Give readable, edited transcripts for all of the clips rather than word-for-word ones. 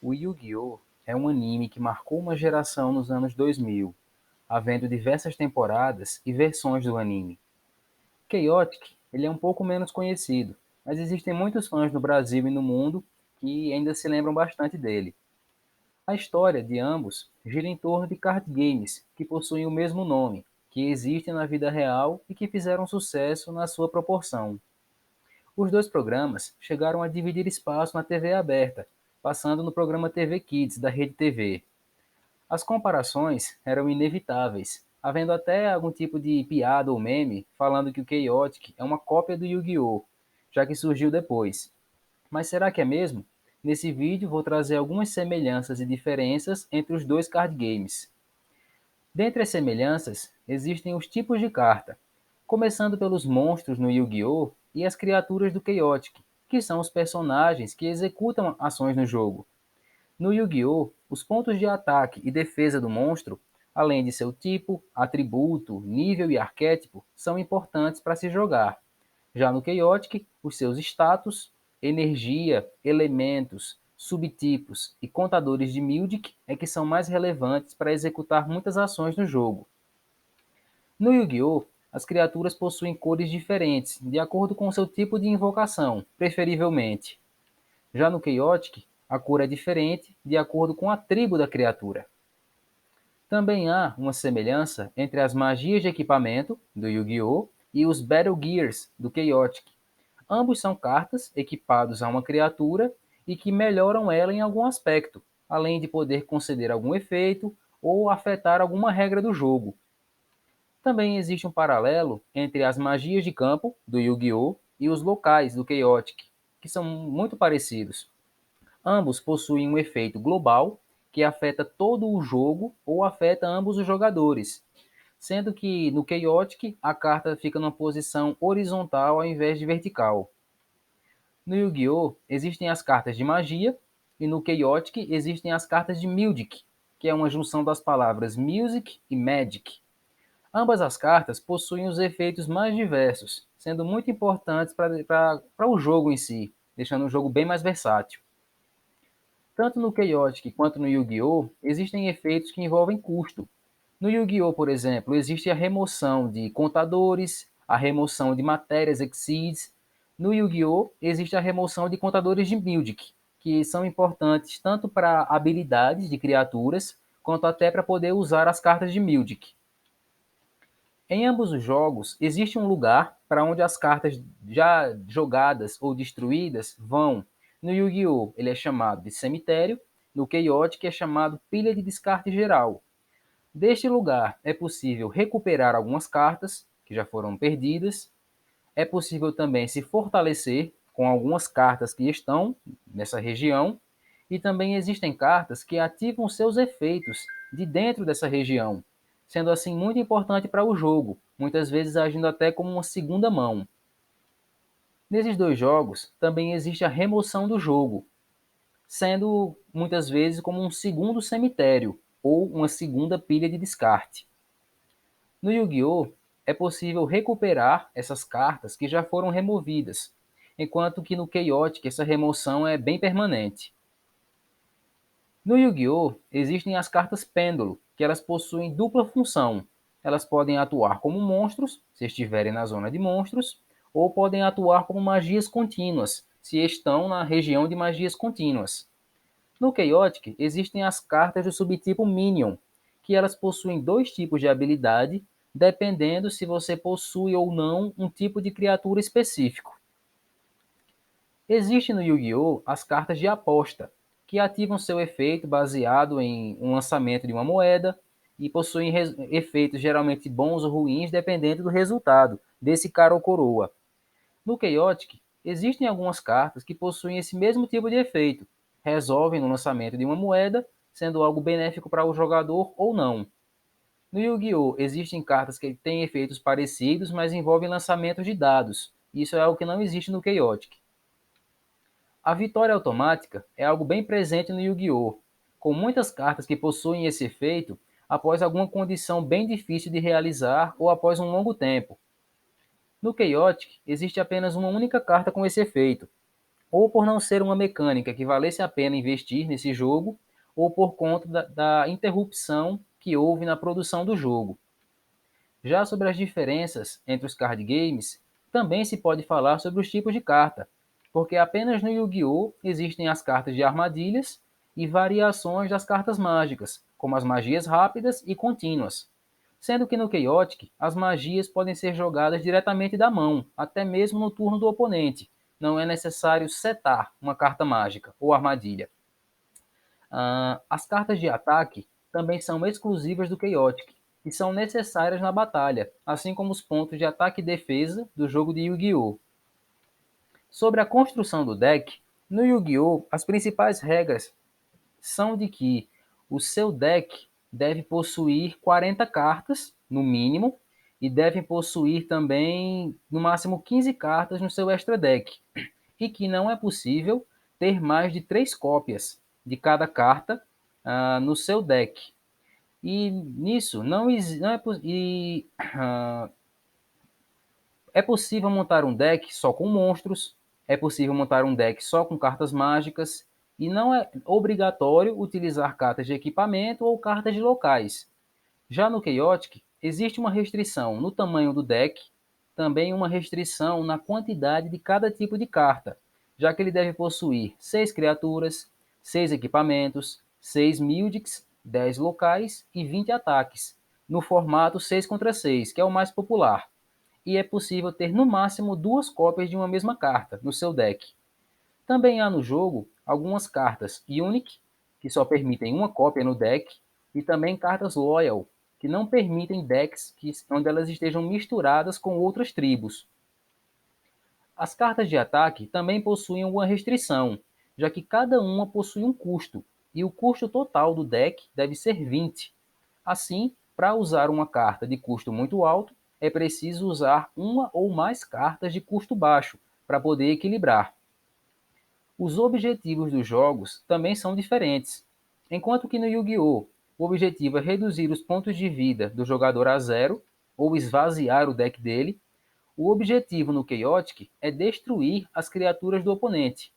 O Yu-Gi-Oh! É um anime que marcou uma geração nos anos 2000, havendo diversas temporadas e versões do anime. Chaotic, ele é um pouco menos conhecido, mas existem muitos fãs no Brasil e no mundo que ainda se lembram bastante dele. A história de ambos gira em torno de card games que possuem o mesmo nome, que existem na vida real e que fizeram sucesso na sua proporção. Os dois programas chegaram a dividir espaço na TV aberta, passando no programa TV Kids da Rede TV. As comparações eram inevitáveis, havendo até algum tipo de piada ou meme falando que o Chaotic é uma cópia do Yu-Gi-Oh!, já que surgiu depois. Mas será que é mesmo? Nesse vídeo vou trazer algumas semelhanças e diferenças entre os dois card games. Dentre as semelhanças, existem os tipos de carta, começando pelos monstros no Yu-Gi-Oh! E as criaturas do Chaotic, que são os personagens que executam ações no jogo. No Yu-Gi-Oh!, os pontos de ataque e defesa do monstro, além de seu tipo, atributo, nível e arquétipo, são importantes para se jogar. Já no Chaotic, os seus status, energia, elementos, subtipos e contadores de Mildic é que são mais relevantes para executar muitas ações no jogo. No Yu-Gi-Oh!, as criaturas possuem cores diferentes, de acordo com seu tipo de invocação, preferivelmente. Já no Chaotic, a cor é diferente de acordo com a tribo da criatura. Também há uma semelhança entre as magias de equipamento, do Yu-Gi-Oh!, e os Battle Gears, do Chaotic. Ambos são cartas equipados a uma criatura e que melhoram ela em algum aspecto, além de poder conceder algum efeito ou afetar alguma regra do jogo. Também existe um paralelo entre as magias de campo, do Yu-Gi-Oh!, e os locais, do Chaotic, que são muito parecidos. Ambos possuem um efeito global que afeta todo o jogo ou afeta ambos os jogadores, sendo que no Chaotic a carta fica numa posição horizontal ao invés de vertical. No Yu-Gi-Oh! Existem as cartas de magia e no Chaotic existem as cartas de Mildic, que é uma junção das palavras Music e Magic. Ambas as cartas possuem os efeitos mais diversos, sendo muito importantes para o jogo em si, deixando o jogo bem mais versátil. Tanto no Chaotic quanto no Yu-Gi-Oh! Existem efeitos que envolvem custo. No Yu-Gi-Oh!, por exemplo, existe a remoção de contadores, a remoção de matérias Exceeds. No Yu-Gi-Oh! Existe a remoção de contadores de Mildic, que são importantes tanto para habilidades de criaturas, quanto até para poder usar as cartas de Mildic. Em ambos os jogos, existe um lugar para onde as cartas já jogadas ou destruídas vão. No Yu-Gi-Oh! Ele é chamado de cemitério, no Chaotic é chamado pilha de descarte geral. Deste lugar é possível recuperar algumas cartas que já foram perdidas, é possível também se fortalecer com algumas cartas que estão nessa região, e também existem cartas que ativam seus efeitos de dentro dessa região, sendo assim muito importante para o jogo, muitas vezes agindo até como uma segunda mão. Nesses dois jogos também existe a remoção do jogo, sendo muitas vezes como um segundo cemitério ou uma segunda pilha de descarte. No Yu-Gi-Oh! É possível recuperar essas cartas que já foram removidas, enquanto que no Chaotic essa remoção é bem permanente. No Yu-Gi-Oh! Existem as cartas Pêndulo, que elas possuem dupla função. Elas podem atuar como monstros, se estiverem na zona de monstros, ou podem atuar como magias contínuas, se estão na região de magias contínuas. No Chaotic existem as cartas do subtipo Minion, que elas possuem dois tipos de habilidade, dependendo se você possui ou não um tipo de criatura específico. Existe no Yu-Gi-Oh! As cartas de aposta, que ativam seu efeito baseado em um lançamento de uma moeda e possuem efeitos geralmente bons ou ruins dependendo do resultado desse cara ou coroa. No Chaotic, existem algumas cartas que possuem esse mesmo tipo de efeito, resolvem no lançamento de uma moeda, sendo algo benéfico para o jogador ou não. No Yu-Gi-Oh! Existem cartas que têm efeitos parecidos, mas envolvem lançamentos de dados. Isso é algo que não existe no Chaotic. A vitória automática é algo bem presente no Yu-Gi-Oh!, com muitas cartas que possuem esse efeito após alguma condição bem difícil de realizar ou após um longo tempo. No Chaotic, existe apenas uma única carta com esse efeito. ou por não ser uma mecânica que valesse a pena investir nesse jogo, ou por conta da interrupção que houve na produção do jogo. Já sobre as diferenças entre os card games, também se pode falar sobre os tipos de carta, porque apenas no Yu-Gi-Oh! Existem as cartas de armadilhas e variações das cartas mágicas, como as magias rápidas e contínuas. Sendo que no Chaotic, as magias podem ser jogadas diretamente da mão, até mesmo no turno do oponente. Não é necessário setar uma carta mágica ou armadilha. As cartas de ataque também são exclusivas do Chaotic e são necessárias na batalha, assim como os pontos de ataque e defesa do jogo de Yu-Gi-Oh! Sobre a construção do deck, no Yu-Gi-Oh! As principais regras são de que o seu deck deve possuir 40 cartas, no mínimo, e deve possuir também, no máximo, 15 cartas no seu extra deck, e que não é possível ter mais de 3 cópias de cada carta no seu deck. E nisso não é, é possível montar um deck só com monstros, é possível montar um deck só com cartas mágicas, e não é obrigatório utilizar cartas de equipamento ou cartas de locais. Já no Chaotic, existe uma restrição no tamanho do deck, também uma restrição na quantidade de cada tipo de carta, já que ele deve possuir 6 criaturas, 6 equipamentos, 6 Mildics, 10 locais e 20 ataques, no formato 6 contra 6, que é o mais popular. E é possível ter no máximo 2 cópias de uma mesma carta no seu deck. Também há no jogo algumas cartas Unique, que só permitem uma cópia no deck, e também cartas Loyal, que não permitem decks onde elas estejam misturadas com outras tribos. As cartas de ataque também possuem uma restrição, já que cada uma possui um custo, e o custo total do deck deve ser 20. Assim, para usar uma carta de custo muito alto, é preciso usar uma ou mais cartas de custo baixo para poder equilibrar. Os objetivos dos jogos também são diferentes. Enquanto que no Yu-Gi-Oh! O objetivo é reduzir os pontos de vida do jogador a zero, ou esvaziar o deck dele, o objetivo no Chaotic é destruir as criaturas do oponente.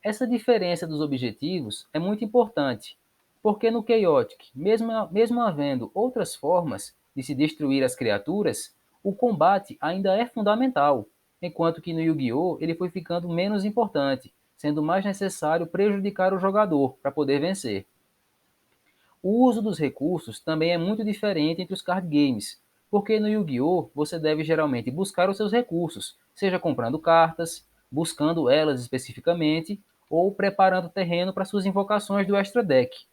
Essa diferença dos objetivos é muito importante, porque no Chaotic, mesmo havendo outras formas de se destruir as criaturas, o combate ainda é fundamental, enquanto que no Yu-Gi-Oh! Ele foi ficando menos importante, sendo mais necessário prejudicar o jogador para poder vencer. O uso dos recursos também é muito diferente entre os card games, porque no Yu-Gi-Oh! Você deve geralmente buscar os seus recursos, seja comprando cartas, buscando elas especificamente, ou preparando terreno para suas invocações do extra deck.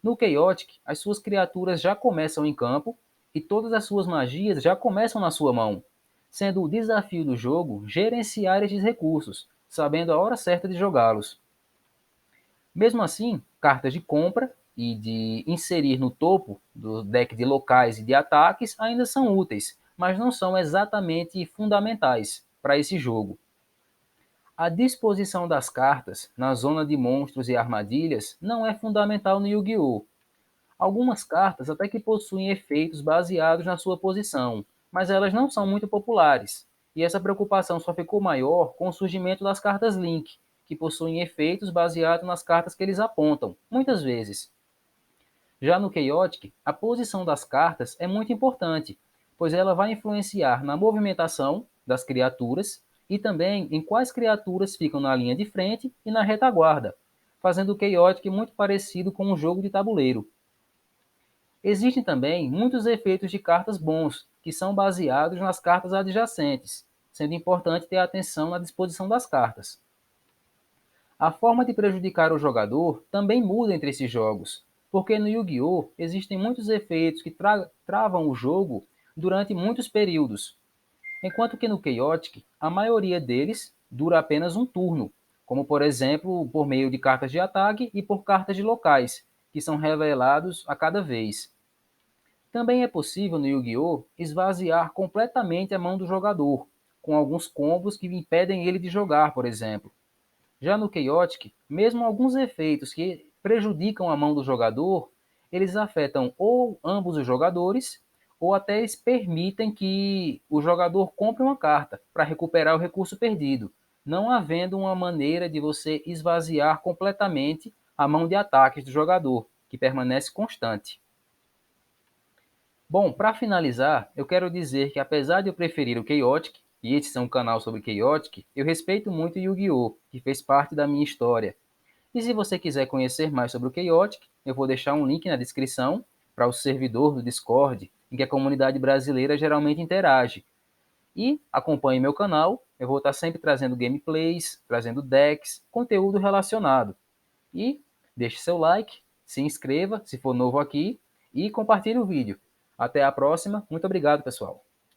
No Chaotic, as suas criaturas já começam em campo e todas as suas magias já começam na sua mão, sendo o desafio do jogo gerenciar esses recursos, sabendo a hora certa de jogá-los. Mesmo assim, cartas de compra e de inserir no topo do deck de locais e de ataques ainda são úteis, mas não são exatamente fundamentais para esse jogo. A disposição das cartas na zona de monstros e armadilhas não é fundamental no Yu-Gi-Oh! Algumas cartas até que possuem efeitos baseados na sua posição, mas elas não são muito populares. E essa preocupação só ficou maior com o surgimento das cartas Link, que possuem efeitos baseados nas cartas que eles apontam, muitas vezes. Já no Chaotic, a posição das cartas é muito importante, pois ela vai influenciar na movimentação das criaturas e também em quais criaturas ficam na linha de frente e na retaguarda, fazendo o Chaotic muito parecido com um jogo de tabuleiro. Existem também muitos efeitos de cartas bons, que são baseados nas cartas adjacentes, sendo importante ter atenção na disposição das cartas. A forma de prejudicar o jogador também muda entre esses jogos, porque no Yu-Gi-Oh! Existem muitos efeitos que travam o jogo durante muitos períodos, enquanto que no Chaotic, a maioria deles dura apenas um turno, como por exemplo por meio de cartas de ataque e por cartas de locais, que são revelados a cada vez. Também é possível no Yu-Gi-Oh! Esvaziar completamente a mão do jogador, com alguns combos que impedem ele de jogar, por exemplo. Já no Chaotic, mesmo alguns efeitos que prejudicam a mão do jogador, eles afetam ou ambos os jogadores, ou até eles permitem que o jogador compre uma carta para recuperar o recurso perdido, não havendo uma maneira de você esvaziar completamente a mão de ataques do jogador, que permanece constante. Bom, para finalizar, eu quero dizer que apesar de eu preferir o Chaotic, e esse é um canal sobre Chaotic, eu respeito muito Yu-Gi-Oh!, que fez parte da minha história. E se você quiser conhecer mais sobre o Chaotic, eu vou deixar um link na descrição para o servidor do Discord, em que a comunidade brasileira geralmente interage. E acompanhe meu canal, eu vou estar sempre trazendo gameplays, trazendo decks, conteúdo relacionado. E deixe seu like, se inscreva se for novo aqui e compartilhe o vídeo. Até a próxima, muito obrigado pessoal.